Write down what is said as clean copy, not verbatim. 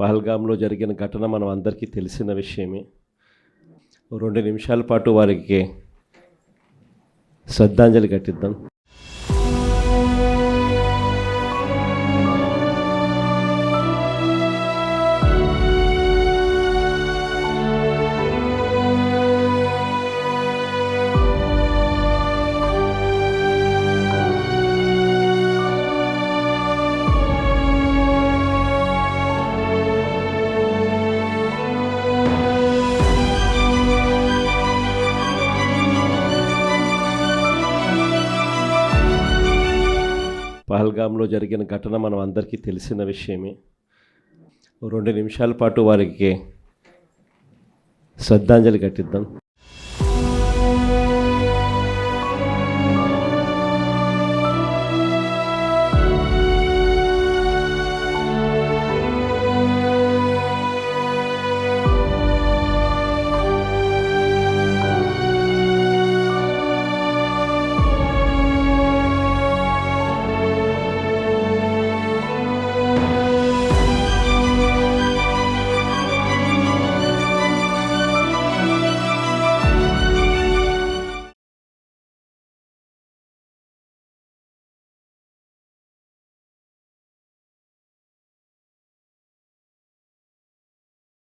పహల్గామ్లో జరిగిన ఘటన మనం అందరికీ తెలిసిన విషయమే. 2 నిమిషాల పాటు వారికి శ్రద్ధాంజలి ఘటిద్దాం. పహల్గామ్లో జరిగిన ఘటన మనం అందరికీ తెలిసిన విషయమే. 2 నిమిషాల పాటు వారికి శ్రద్ధాంజలి ఘటిద్దాం.